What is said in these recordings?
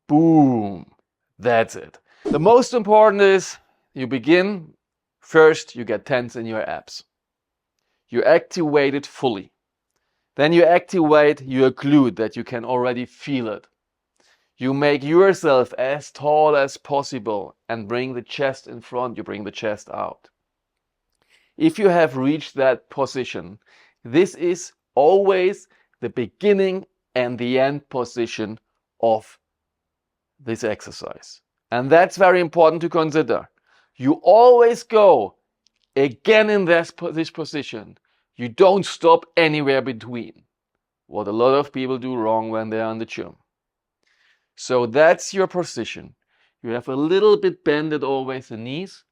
Boom. That's it. The most important is you begin first, you get tense in your abs. You activate it fully. Then you activate your glute that you can already feel it. You make yourself as tall as possible and bring the chest in front, you bring the chest out. If you have reached that position, this is always the beginning and the end position of this exercise. And that's very important to consider. You always go again in this position. You don't stop anywhere between. What a lot of people do wrong when they are in the gym. So that's your position. You have a little bit bended always the knees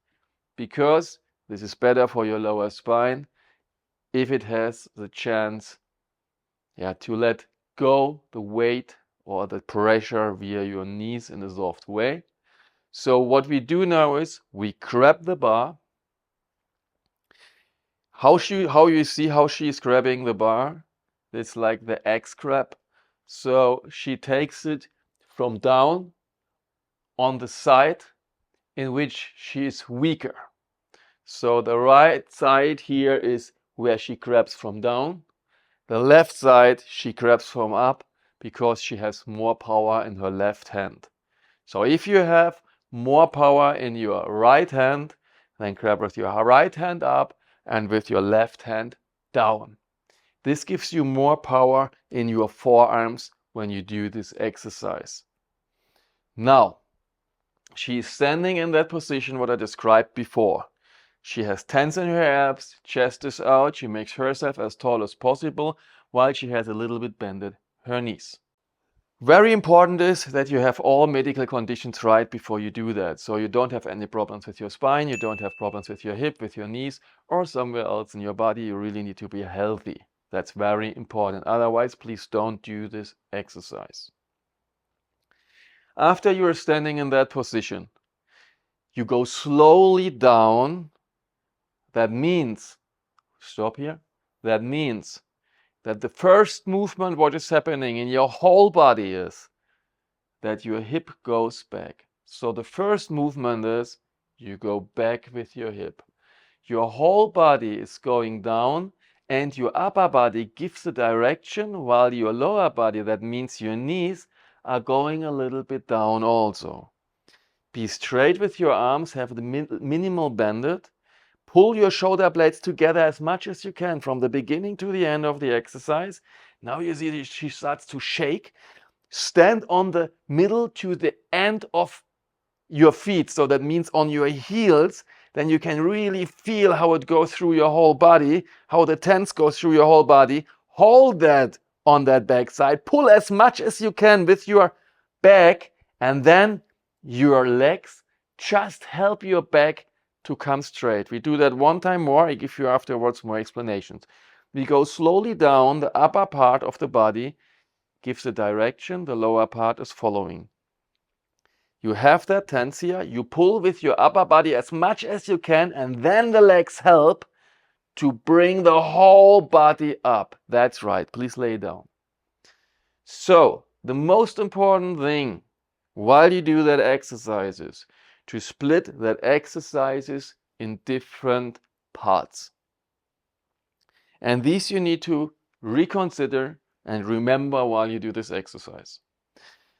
because this is better for your lower spine if it has the chance to let go the weight or the pressure via your knees in a soft way. So what we do now is we grab the bar. How you see how she is grabbing the bar? It's like the X grab. So she takes it from down on the side in which she is weaker. So the right side here is where she grabs from down. The left side she grabs from up because she has more power in her left hand. So if you have more power in your right hand, then grab with your right hand up and with your left hand down. This gives you more power in your forearms when you do this exercise. Now, she is standing in that position what I described before. She has tense in her abs, chest is out, she makes herself as tall as possible while she has a little bit bended her knees. Very important is that you have all medical conditions right before you do that. So you don't have any problems with your spine, you don't have problems with your hip, with your knees, or somewhere else in your body. You really need to be healthy. That's very important. Otherwise, please don't do this exercise. After you are standing in that position, you go slowly down. That means, stop here, that means that the first movement what is happening in your whole body is that your hip goes back. So the first movement is you go back with your hip. Your whole body is going down and your upper body gives the direction while your lower body, that means your knees, are going a little bit down also. Be straight with your arms, have the minimal bended. Pull your shoulder blades together as much as you can from the beginning to the end of the exercise. Now you see she starts to shake. Stand on the middle to the end of your feet. So that means on your heels. Then you can really feel how it goes through your whole body, how the tense goes through your whole body. Hold that on that back side. Pull as much as you can with your back, and then your legs. Just help your back to come straight. We do that one time more. I give you afterwards more explanations. We go slowly down. The upper part of the body gives the direction. The lower part is following. You have that tense here. You pull with your upper body as much as you can, and then the legs help to bring the whole body up. That's right. Please lay down. So the most important thing while you do that exercise is to split that exercises in different parts. And these you need to reconsider and remember while you do this exercise.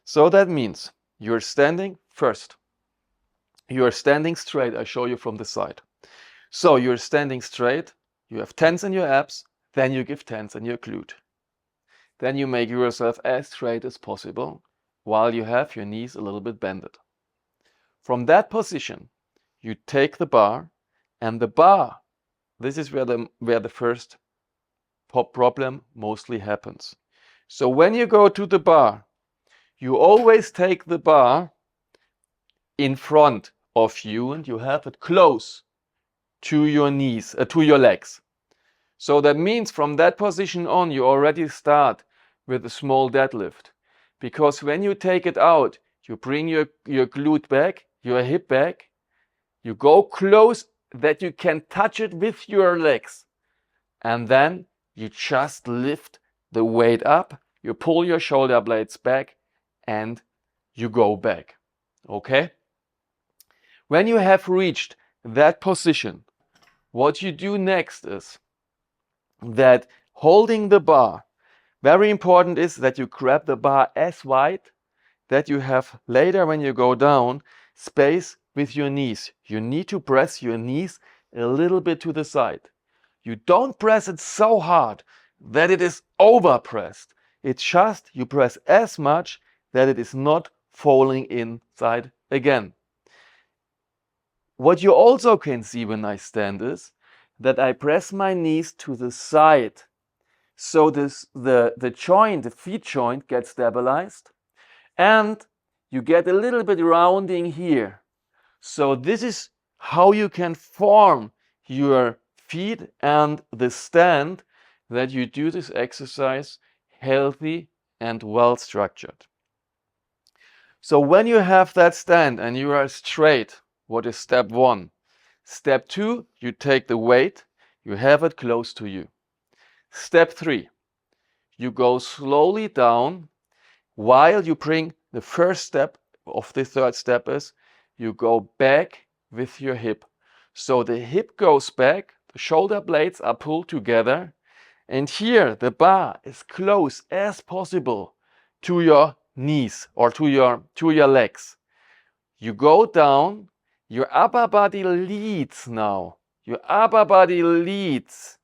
So that means you're standing first. You're standing straight. I show you from the side. So you're standing straight. You have tense in your abs. Then you give tense in your glute. Then you make yourself as straight as possible while you have your knees a little bit bended. From that position, you take the bar, and the bar, this is where the first problem mostly happens. So when you go to the bar, you always take the bar in front of you and you have it close to your knees, to your legs. So that means from that position on, you already start with a small deadlift. Because when you take it out, you bring your glute back, your hip back, you go close that you can touch it with your legs. And then you just lift the weight up, you pull your shoulder blades back, and you go back. Okay? When you have reached that position, what you do next is that holding the bar, very important is that you grab the bar as wide that you have later when you go down space with your knees. You need to press your knees a little bit to the side. You don't press it so hard that it is overpressed. It's just you press as much that it is not falling inside again. What you also can see when I stand is that I press my knees to the side. So the joint, the feet joint gets stabilized and you get a little bit rounding here. So this is how you can form your feet and the stand that you do this exercise healthy and well structured. So when you have that stand and you are straight, what is step 1? Step 2, you take the weight, you have it close to you. Step 3, you go slowly down while you bring the first step of the third step is you go back with your hip. So the hip goes back, the shoulder blades are pulled together, and here the bar is close as possible to your knees or to your legs. You go down, your upper body leads now. Your upper body leads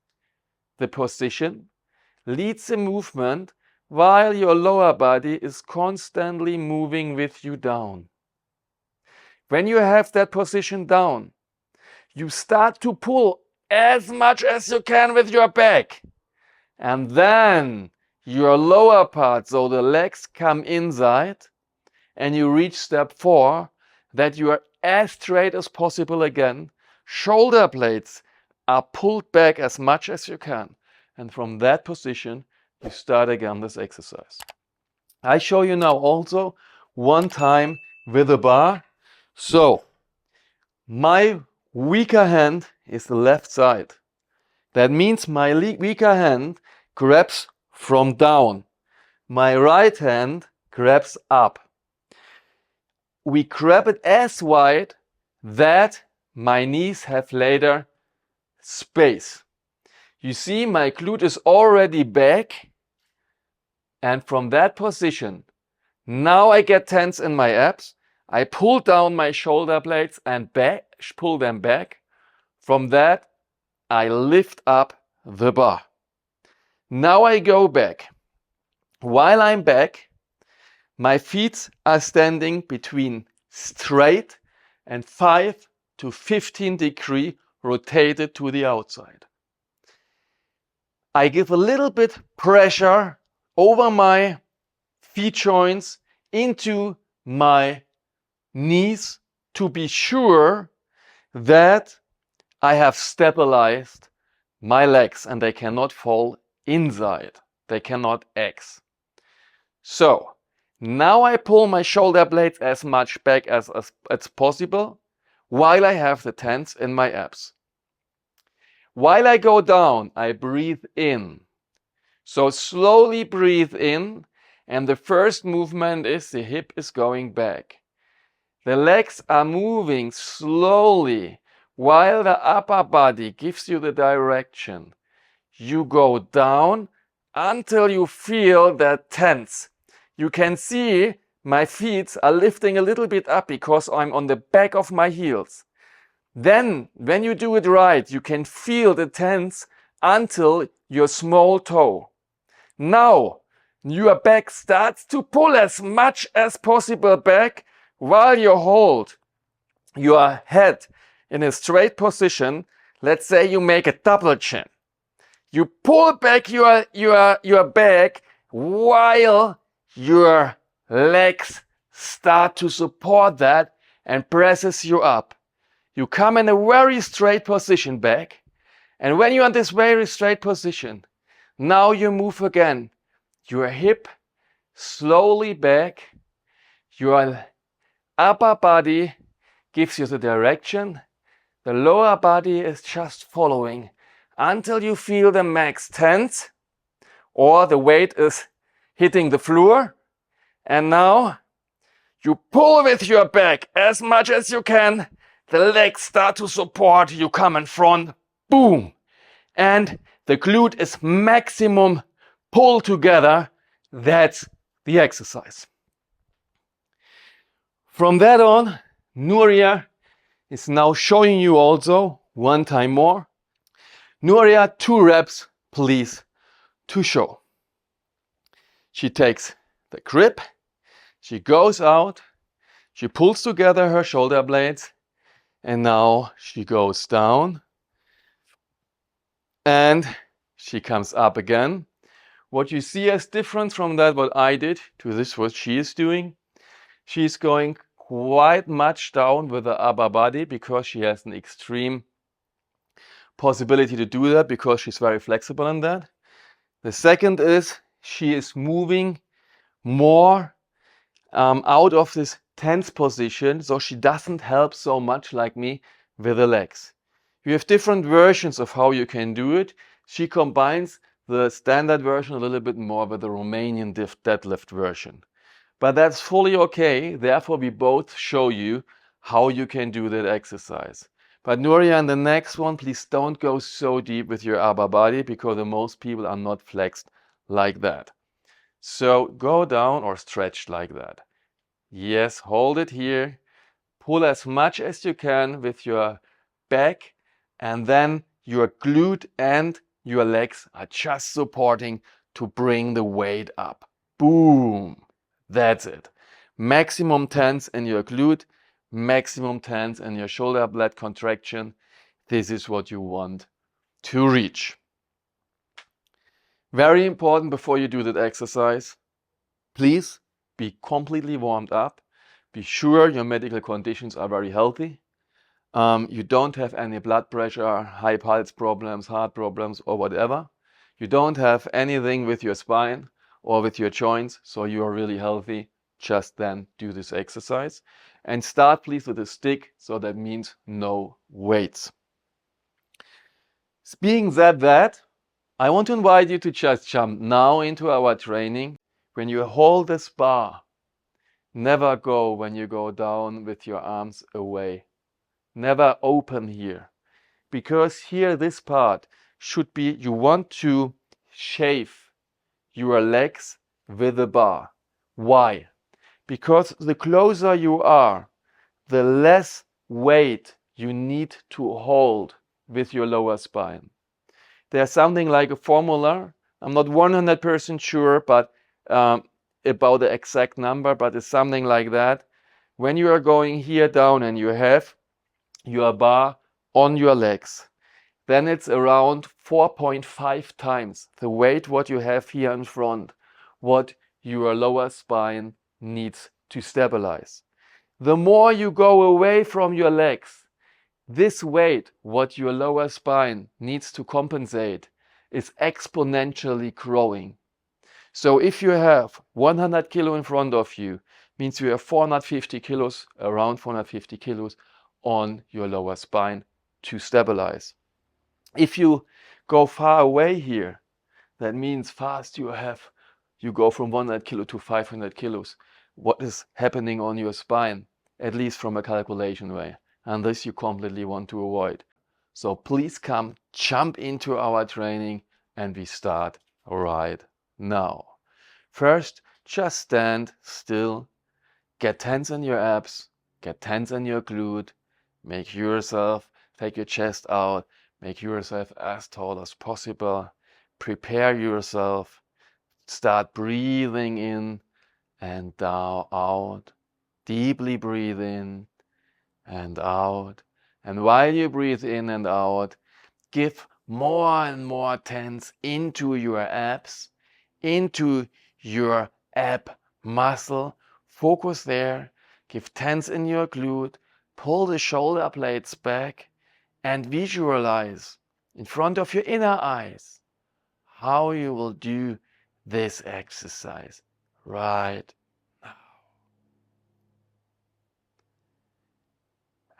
the position, leads the movement, while your lower body is constantly moving with you down. When you have that position down, you start to pull as much as you can with your back. And then your lower part, so the legs come inside, and you reach step 4, that you are as straight as possible again. Shoulder blades are pulled back as much as you can. And from that position, you start again this exercise. I show you now also one time with a bar. So my weaker hand is the left side. That means my weaker hand grabs from down. My right hand grabs up. We grab it as wide that my knees have later space. You see, my glute is already back, and from that position, now I get tense in my abs. I pull down my shoulder blades and pull them back. From that, I lift up the bar. Now I go back. While I'm back, my feet are standing between straight and 5 to 15 degree rotated to the outside. I give a little bit pressure over my feet joints into my knees to be sure that I have stabilized my legs and they cannot fall inside. They cannot X. So now I pull my shoulder blades as much back as possible while I have the tense in my abs. While I go down, I breathe in. So slowly breathe in, and the first movement is the hip is going back. The legs are moving slowly while the upper body gives you the direction. You go down until you feel that tense. You can see my feet are lifting a little bit up because I'm on the back of my heels. Then, when you do it right, you can feel the tense until your small toe. Now, your back starts to pull as much as possible back while you hold your head in a straight position. Let's say you make a double chin. You pull back your back while your legs start to support that and presses you up. You come in a very straight position back, and when you're in this very straight position, now you move again. Your hip slowly back, your upper body gives you the direction, the lower body is just following until you feel the max tense or the weight is hitting the floor, and now You pull with your back as much as you can. The legs start to support. You come in front. Boom. And the glute is maximum pull together. That's the exercise. From that on, Nuria is now showing you also one time more. Nuria, 2 reps, please, to show. She takes the grip, she goes out, she pulls together her shoulder blades, and now she goes down and she comes up again. What you see as difference from that what I did to this what she is doing, she's going quite much down with the upper body because she has an extreme possibility to do that because she's very flexible in that. The second is she is moving more out of this tense position, so she doesn't help so much like me with the legs. You have different versions of how you can do it. She combines the standard version a little bit more with the Romanian deadlift version. But that's fully okay. Therefore, we both show you how you can do that exercise. But Nuria, in the next one, please don't go so deep with your upper body because most people are not flexed like that. So go down or stretch like that. Yes, hold it here. Pull as much as you can with your back, and then your glute and your legs are just supporting to bring the weight up. Boom! That's it. Maximum tense in your glute, maximum tense in your shoulder blade contraction. This is what you want to reach. Very important before you do that exercise, please be completely warmed up. Be sure your medical conditions are very healthy. You don't have any blood pressure, high pulse problems, heart problems, or whatever. You don't have anything with your spine or with your joints, so you are really healthy. Just then do this exercise. And start please with a stick, so that means no weights. Being that, I want to invite you to just jump now into our training. When you hold this bar, never go when you go down with your arms away. Never open here. Because here this part should be, you want to shave your legs with the bar. Why? Because the closer you are, the less weight you need to hold with your lower spine. There's something like a formula. I'm not 100% sure, but about the exact number, but it's something like that. When you are going here down and you have your bar on your legs, then it's around 4.5 times the weight what you have here in front, what your lower spine needs to stabilize. The more you go away from your legs, this weight, what your lower spine needs to compensate, is exponentially growing. So if you have 100 kilo in front of you, means you have 450 kilos, around 450 kilos on your lower spine to stabilize. If you go far away here, that means fast you go from 100 kilo to 500 kilos. What is happening on your spine, at least from a calculation way? And this you completely want to avoid. So please come, jump into our training, and we start right now. First, just stand still, get tense in your abs, get tense in your glute, make yourself, take your chest out, make yourself as tall as possible, prepare yourself, start breathing in and down, out, deeply breathe in and out. And while you breathe in and out, give more and more tense into your abs, into your ab muscle. Focus there. Give tense in your glute. Pull the shoulder blades back and visualize in front of your inner eyes how you will do this exercise right now.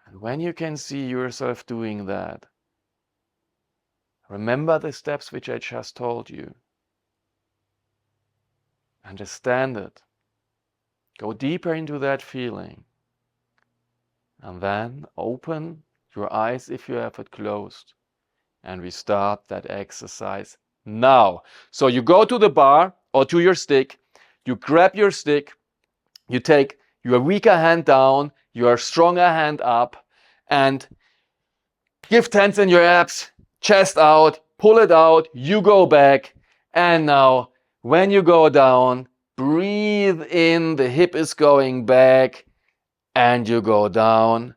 And when you can see yourself doing that, remember the steps which I just told you. Understand it. Go deeper into that feeling. And then open your eyes if you have it closed. And we start that exercise now. So you go to the bar or to your stick, you grab your stick, you take your weaker hand down, your stronger hand up, and give tense in your abs, chest out, pull it out, you go back. And now, when you go down, breathe in, the hip is going back, and you go down.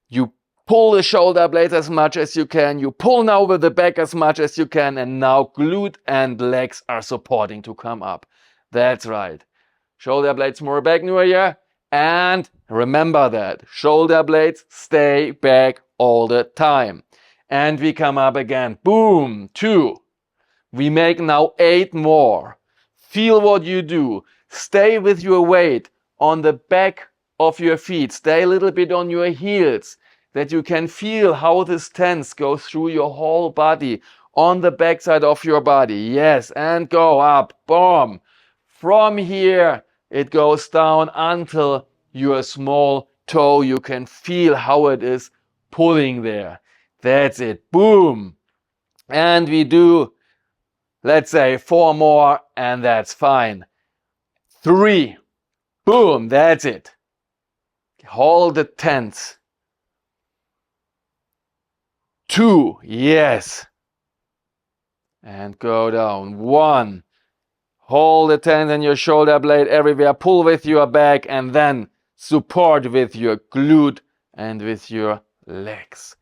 You pull the shoulder blades as much as you can. You pull now with the back as much as you can. And now glute and legs are supporting to come up. That's right. Shoulder blades more back, near here. And remember that. Shoulder blades stay back all the time. And we come up again. Boom. 2. We make now 8 more. Feel what you do. Stay with your weight on the back of your feet. Stay a little bit on your heels, that you can feel how this tense goes through your whole body, on the backside of your body. Yes, and go up. Boom. From here, it goes down until your small toe. You can feel how it is pulling there. That's it. Boom. And we do, let's say, 4 more, and that's fine. 3. Boom. That's it. Hold the tense. 2. Yes. And go down. 1. Hold the tense in your shoulder blade everywhere. Pull with your back and then support with your glute and with your legs.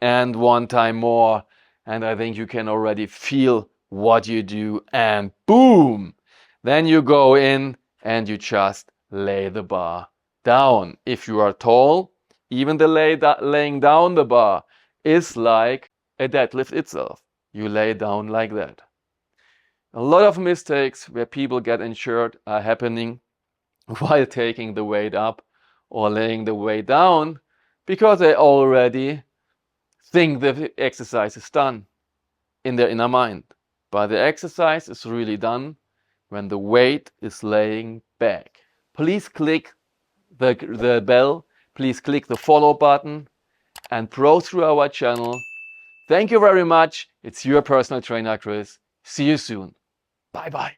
And 1 time more. And I think you can already feel what you do. And boom. Then you go in and you just lay the bar down. If you are tall, even the laying down the bar is like a deadlift itself. You lay down like that. A lot of mistakes where people get injured are happening while taking the weight up or laying the weight down because they already think the exercise is done in their inner mind. But the exercise is really done when the weight is laying back. Please click the bell. Please click the follow button and browse through our channel. Thank you very much. It's your personal trainer, Chris. See you soon. Bye-bye.